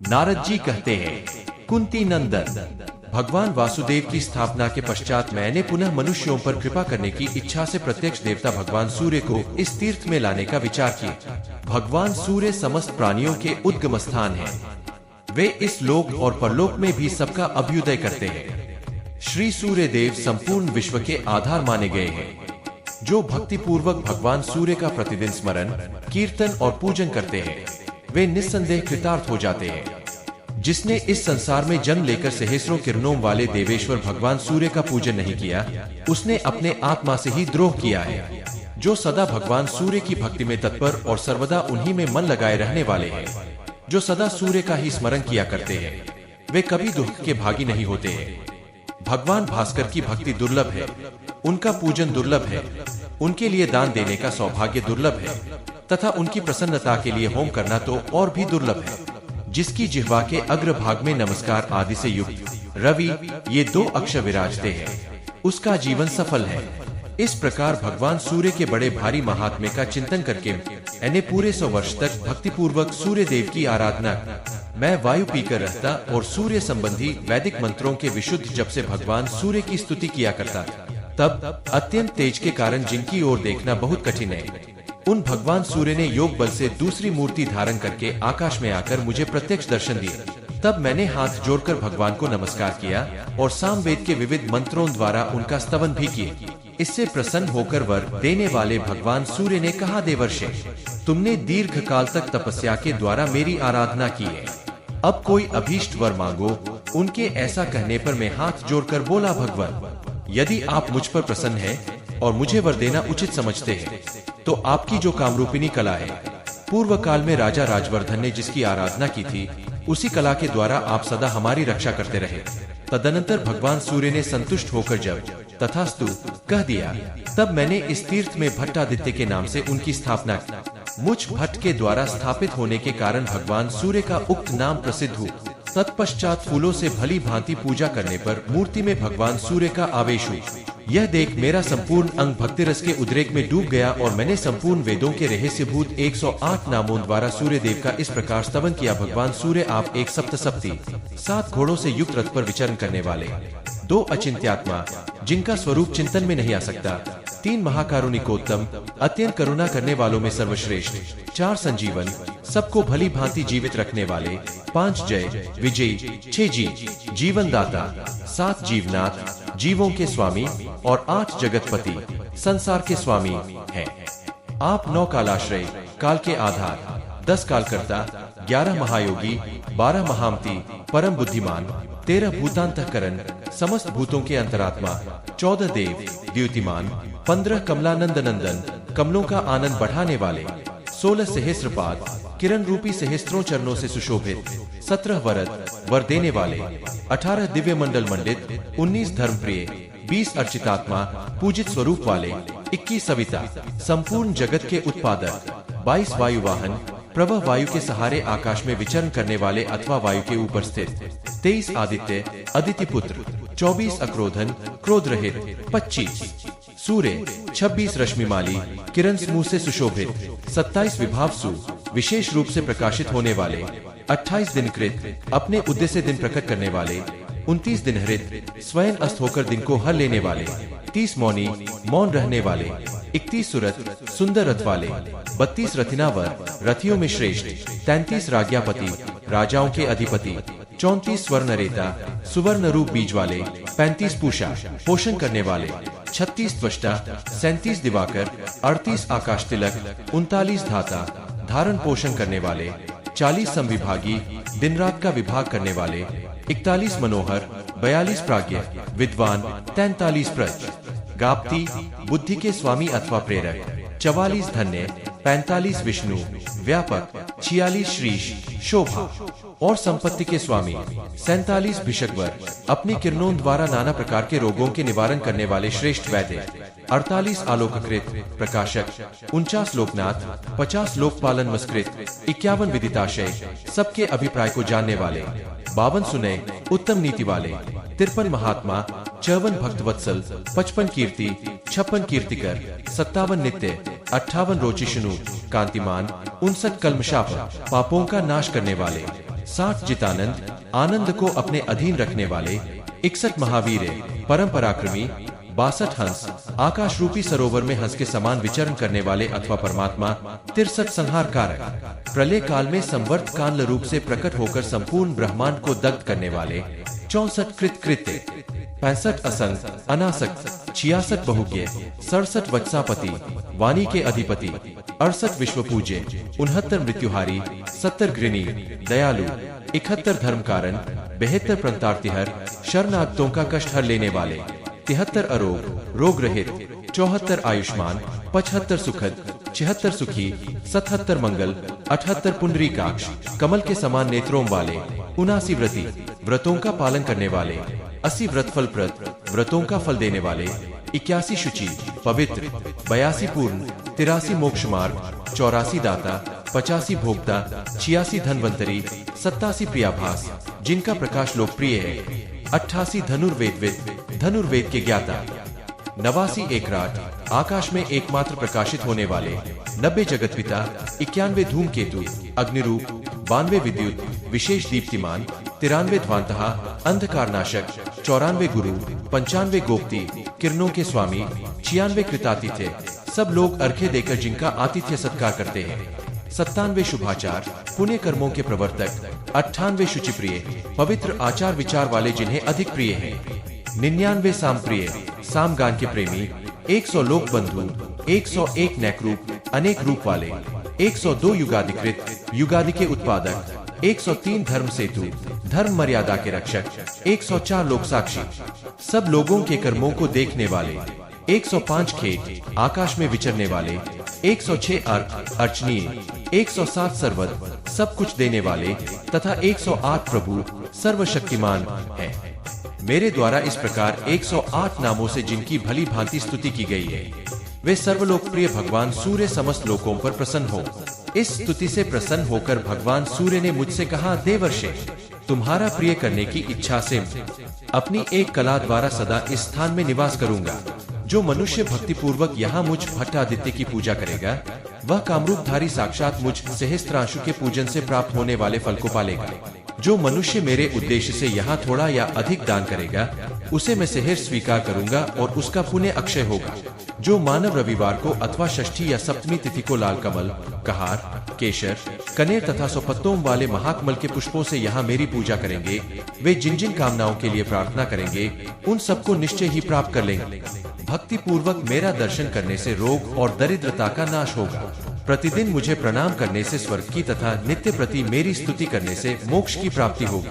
नारद जी कहते हैं, कुंती नंदन, भगवान वासुदेव की स्थापना के पश्चात मैंने पुनः मनुष्यों पर कृपा करने की इच्छा से प्रत्यक्ष देवता भगवान सूर्य को इस तीर्थ में लाने का विचार किया। भगवान सूर्य समस्त प्राणियों के उद्गम स्थान है। वे इस लोक और परलोक में भी सबका अभ्युदय करते हैं। श्री सूर्य देव संपूर्ण विश्व के आधार माने गए हैं। जो भक्ति पूर्वक भगवान सूर्य का प्रतिदिन स्मरण, कीर्तन और पूजन करते हैं, वे निस्संदेह कृतार्थ हो जाते हैं। जिसने इस संसार में जन्म लेकर सहस्रों किरणों वाले देवेश्वर भगवान सूर्य का पूजन नहीं किया, उसने अपने आत्मा से ही द्रोह किया है। जो सदा भगवान सूर्य की भक्ति में तत्पर और सर्वदा उन्हीं में मन लगाए रहने वाले हैं, जो सदा सूर्य का ही स्मरण किया करते हैं, वे कभी दुख के भागी नहीं होते हैं। भगवान भास्कर की भक्ति दुर्लभ है, उनका पूजन दुर्लभ है, उनके लिए दान देने का सौभाग्य दुर्लभ है तथा उनकी प्रसन्नता के लिए होम करना तो और भी दुर्लभ है। जिसकी जिह्वा के अग्रभाग में नमस्कार आदि से युक्त रवि ये दो अक्षर विराजते हैं, उसका जीवन सफल है। इस प्रकार भगवान सूर्य के बड़े भारी महात्म्य का चिंतन करके मैंने पूरे 100 वर्ष तक भक्ति पूर्वक सूर्य देव की आराधना। मैं वायु पीकर रहता और सूर्य संबंधी वैदिक मंत्रों के विशुद्ध जप से भगवान सूर्य की स्तुति किया करता। तब अत्यंत तेज के कारण जिनकी ओर देखना बहुत कठिन है, उन भगवान सूर्य ने योग बल से दूसरी मूर्ति धारण करके आकाश में आकर मुझे प्रत्यक्ष दर्शन दिए। तब मैंने हाथ जोड़कर भगवान को नमस्कार किया और सामवेद के विविध मंत्रों द्वारा उनका स्तवन भी किए। इससे प्रसन्न होकर वर देने वाले भगवान सूर्य ने कहा, देवर्षि, तुमने दीर्घ काल तक तपस्या के द्वारा मेरी आराधना की है, अब कोई अभीष्ट वर मांगो। उनके ऐसा कहने पर मैं हाथ जोड़कर बोला, भगवान, यदि आप मुझ पर प्रसन्न हैं और मुझे वर देना उचित समझते हैं, तो आपकी जो कामरूपिणी कला है, पूर्व काल में राजा राजवर्धन ने जिसकी आराधना की थी, उसी कला के द्वारा आप सदा हमारी रक्षा करते रहे। तदनंतर भगवान सूर्य ने संतुष्ट होकर जब तथास्तु कह दिया, तब मैंने इस तीर्थ में भट्टादित्य के नाम से उनकी स्थापना की। मुझ भट्ट के द्वारा स्थापित होने के कारण भगवान सूर्य का उक्त नाम प्रसिद्ध हुआ। तत्पश्चात फूलों से भली भांति पूजा करने पर मूर्ति में भगवान सूर्य का आवेश हुआ। यह देख मेरा संपूर्ण अंग भक्ति रस के उद्रेक में डूब गया और मैंने संपूर्ण वेदों के रहस्यभूत 108 नामों द्वारा सूर्य देव का इस प्रकार स्तवन किया, भगवान सूर्य, आप एक सप्तसप्ती 7 घोड़ों से युक्त रथ पर विचरण करने वाले, 2 अचिंत्यात्मा जिनका स्वरूप चिंतन में नहीं आ सकता, 3 महाकारुणिकोत्तम अत्यंत करुणा करने वालों में सर्वश्रेष्ठ, 4 संजीवन सबको भली भांति जीवित रखने वाले, 5 जय विजयी, 6 जीवन दाता, 7 जीवनाथ जीवों के स्वामी और 8 जगतपति संसार के स्वामी हैं। आप 9 कालाश्रय काल के आधार, 10 कालकर्ता, 11 महायोगी, 12 महामती परम बुद्धिमान, 13 भूतांतःकरण समस्त भूतों के अंतरात्मा, 14 देव द्युतिमान, 15 कमलानंद नंदन कमलों का आनंद बढ़ाने वाले, 16 सहस्त्रपाद किरण रूपी सहस्त्रों चरणों से सुशोभित, 17 वरद वर देने वाले, 18 दिव्य मंडल मंडित, 19 धर्मप्रिय, 20 अर्चितात्मा पूजित स्वरूप वाले, 21 सविता संपूर्ण जगत के उत्पादक, 22 वायुवाहन प्रवह वायु के सहारे आकाश में विचरण करने वाले अथवा वायु के ऊपर स्थित, 23 आदित्य अदिति पुत्र, 24 अक्रोधन क्रोध रहित, 25 सूर्य, 26 रश्मिमाली किरण समूह से सुशोभित, 27 विभावसु विशेष रूप से प्रकाशित होने वाले, 28 दिनकृत अपने उद्देश्य से दिन प्रकट करने वाले, 29 दिन हरित स्वयं अस्त होकर दिन को हर लेने वाले, 30 मौनी मौन रहने वाले, 31 सुरत सुंदर रथ वाले, 32 रथिनावर रथियों में श्रेष्ठ, 33 राज्ञापति राजाओं के अधिपति, 34 स्वर्ण रेता सुवर्ण रूप बीज वाले, 35 पूषा पोषण करने वाले, 36 त्वष्टा, 37 दिवाकर, 38 आकाश तिलक, 39 धाता धारण पोषण करने वाले, 40 संविभागी दिन रात का विभाग करने वाले, 41 मनोहर, 42 प्राज्ञ विद्वान, 43 प्रज गाप्ती बुद्धि के स्वामी अथवा प्रेरक, 44 धन्य, 45 विष्णु व्यापक, 46 श्रीश शोभा और संपत्ति के स्वामी, 47 भिषकवर अपनी किरणों द्वारा नाना प्रकार के रोगों के निवारण करने वाले श्रेष्ठ वैद्य, 48 आलोककृत प्रकाशक, 49 लोकनाथ, 50 लोकपालन मस्कृत, 51 विदिताशय सबके अभिप्राय को जानने वाले, 52 सुनय उत्तम नीति वाले, 53 महात्मा, 54 भक्तवत्सल, 55 कीर्ति, 56 कीर्तिकर, 57 नित्य, 58 रोचिशनु कांतिमान, 59 कल्मशाप पापों का नाश करने वाले, 60 जितानंद, आनंद को अपने अधीन रखने वाले, 61 महावीर, परम पराक्रमी, 62 हंस, आकाश रूपी सरोवर में हंस के समान विचरण करने वाले अथवा परमात्मा, 63 संहार कारक, प्रलय काल में संवर्त काल रूप से प्रकट होकर संपूर्ण ब्रह्मांड को दग्ध करने वाले, 64 कृत्य, 65 असंग अनासक्त, 66 बहुज्ञ, 67 वत्सापति, वाणी के अधिपति, 68 विश्व पूज्य, 69 मृत्युहारी, 70 घृणी, दयालु, 71 धर्म कारण, 72 प्रंतार्तिहर, शरणागतों का कष्ट हर लेने वाले, 73 अरोग, रोग रहित, 74 आयुष्मान, 75 सुखद, 76 सुखी, 77 मंगल, 78 पुंडरीकाक्ष, कमल के समान नेत्रों वाले, 79 व्रती, व्रतों का पालन करने वाले, 80 व्रतफल प्रद, व्रतों का फल देने वाले, 81 शुचि, पवित्र, 82 पूर्ण, 83 मोक्ष मार्ग, 84 दाता, 85 भोक्ता, 86 धनवंतरी, 87 प्रियाभास, जिनका प्रकाश लोकप्रिय है, 88 धनुर्वेद के ज्ञाता, 89 एकराट, आकाश में एकमात्र प्रकाशित होने वाले, 90 जगतपिता, 91 धूमकेतु, अग्निरूप, 92 विद्युत, विशेष दीप्तिमान, 93 ध्वांतहा, अंधकारनाशक, 94 गुरु, 95 गोप्ती, किरणों के स्वामी, 96 कृतातिथ्य, सब लोग अर्घ्य देकर जिनका आतिथ्य सत्कार करते हैं, 97 शुभाचार, पुण्य कर्मों के प्रवर्तक, 98 शुचिप्रिय, पवित्र आचार विचार वाले जिन्हें अधिक प्रिय है, 99 सामप्रिय, सामगान के प्रेमी, 100 लोक बंधु, 101 नैकरूप, अनेक रूप वाले, 102 युगाधिकृत, युगादि के उत्पादक, 103 धर्म सेतु, धर्म मर्यादा के रक्षक, 104 लोक साक्षी, सब लोगों के कर्मों को देखने वाले, 105 खेत, आकाश में विचरने वाले, 106 अर्क, अर्चनीय, 107 सर्वद, सब कुछ देने वाले तथा 108 प्रभु सर्वशक्तिमान है। मेरे द्वारा इस प्रकार 108 नामों से जिनकी भली भांति स्तुति की गई है, वे सर्वलोकप्रिय भगवान सूर्य समस्त लोकों पर प्रसन्न हो। इस स्तुति से प्रसन्न होकर भगवान सूर्य ने मुझसे कहा, देवर्षि, तुम्हारा प्रिय करने की इच्छा से अपनी एक कला द्वारा सदा इस स्थान में निवास करूंगा। जो मनुष्य भक्ति पूर्वक यहाँ मुझ भट्टादित्य की पूजा करेगा, वह कामरूपधारी साक्षात मुझ सहस्त्रांशु के पूजन से प्राप्त होने वाले फल को पालेगा। जो मनुष्य मेरे उद्देश्य से यहाँ थोड़ा या अधिक दान करेगा, उसे मैं सहर्ष स्वीकार करूंगा और उसका पुण्य अक्षय होगा। जो मानव रविवार को अथवा षष्ठी या सप्तमी तिथि को लाल कमल, कहार, केशर, कनेर तथा सोपत्तों वाले महाकमल के पुष्पों से यहाँ मेरी पूजा करेंगे, वे जिन जिन कामनाओं के लिए प्रार्थना करेंगे, उन सबको निश्चय ही प्राप्त कर लेंगे। भक्ति पूर्वक मेरा दर्शन करने से रोग और दरिद्रता का नाश होगा। प्रतिदिन मुझे प्रणाम करने से स्वर्ग की तथा नित्य प्रति मेरी स्तुति करने से मोक्ष की प्राप्ति होगी।